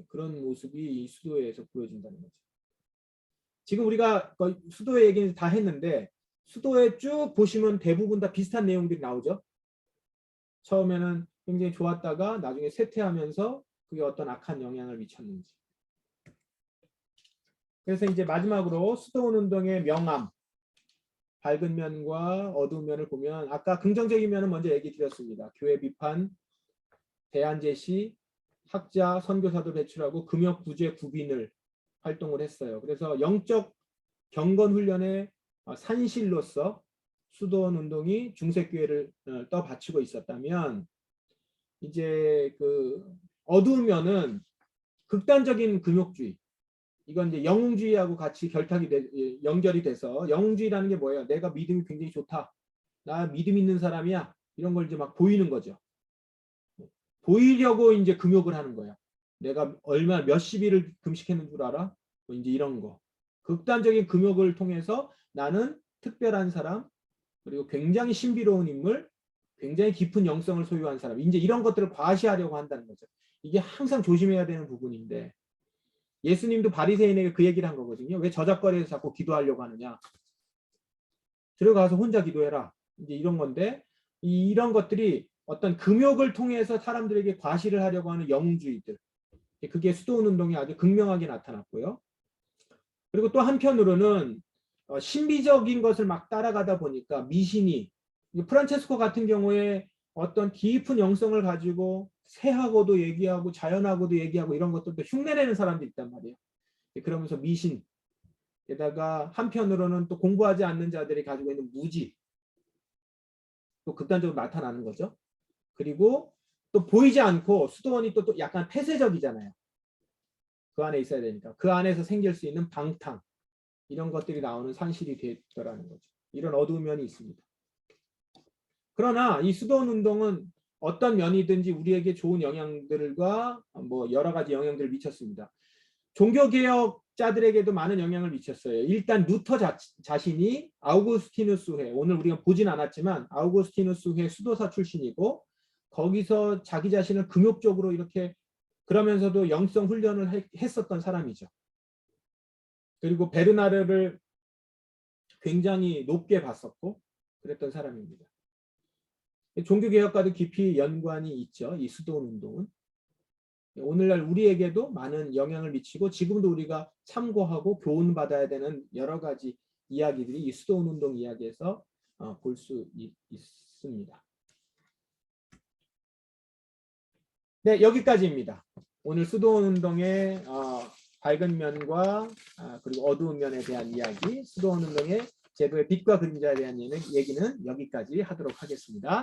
그런 모습이 이 수도회에서 보여진다는 거죠. 지금 우리가 수도회 얘기는 다 했는데 수도회 쭉 보시면 대부분 다 비슷한 내용들이 나오죠. 처음에는 굉장히 좋았다가 나중에 쇠퇴하면서 그게 어떤 악한 영향을 미쳤는지. 그래서 이제 마지막으로 수도원 운동의 명암, 밝은 면과 어두운 면을 보면 아까 긍정적인 면은 먼저 얘기 드렸습니다. 교회 비판, 대안 제시, 학자, 선교사도 배출하고 금역 구제 구빈을 활동을 했어요. 그래서 영적 경건 훈련의 산실로서 수도원 운동이 중세교회를 떠받치고 있었다면 이제 그 어두운 면은 극단적인 금욕주의, 이건 이제 영웅주의하고 같이 연결이 돼서 영웅주의라는 게 뭐예요? 내가 믿음이 굉장히 좋다. 나 믿음 있는 사람이야. 이런 걸 이제 막 보이는 거죠. 보이려고 이제 금욕을 하는 거야. 내가 얼마 몇십 일을 금식했는 줄 알아? 뭐 이제 이런 거. 극단적인 금욕을 통해서 나는 특별한 사람, 그리고 굉장히 신비로운 인물, 굉장히 깊은 영성을 소유한 사람. 이제 이런 것들을 과시하려고 한다는 거죠. 이게 항상 조심해야 되는 부분인데 예수님도 바리새인에게 그 얘기를 한 거거든요. 왜 저작거리에서 자꾸 기도하려고 하느냐. 들어가서 혼자 기도해라. 이제 이런 건데 이런 것들이 어떤 금욕을 통해서 사람들에게 과시를 하려고 하는 영웅주의들. 그게 수도원 운동이 아주 극명하게 나타났고요. 그리고 또 한편으로는 신비적인 것을 막 따라가다 보니까 미신이 프란체스코 같은 경우에 어떤 깊은 영성을 가지고 새하고도 얘기하고 자연하고도 얘기하고 이런 것들도 흉내내는 사람들이 있단 말이에요. 그러면서 미신, 게다가 한편으로는 또 공부하지 않는 자들이 가지고 있는 무지, 또 극단적으로 나타나는 거죠. 그리고 또 보이지 않고 수도원이 또 약간 폐쇄적이잖아요. 그 안에 있어야 되니까. 그 안에서 생길 수 있는 방탕, 이런 것들이 나오는 산실이 됐더라는 거죠. 이런 어두운 면이 있습니다. 그러나 이 수도원 운동은 어떤 면이든지 우리에게 좋은 영향들과 뭐 여러 가지 영향들을 미쳤습니다. 종교개혁자들에게도 많은 영향을 미쳤어요. 일단 루터 자신이 아우구스티누스회, 오늘 우리가 보진 않았지만 아우구스티누스회 수도사 출신이고 거기서 자기 자신을 금욕적으로 이렇게 그러면서도 영성 훈련을 했었던 사람이죠. 그리고 베르나르를 굉장히 높게 봤었고 그랬던 사람입니다. 종교개혁과도 깊이 연관이 있죠. 이 수도원 운동은. 오늘날 우리에게도 많은 영향을 미치고 지금도 우리가 참고하고 교훈받아야 되는 여러 가지 이야기들이 이 수도원 운동 이야기에서 볼 수 있습니다. 네, 여기까지입니다. 오늘 수도원 운동의 밝은 면과 그리고 어두운 면에 대한 이야기, 수도원 운동의 제도의 빛과 그림자에 대한 얘기는 여기까지 하도록 하겠습니다.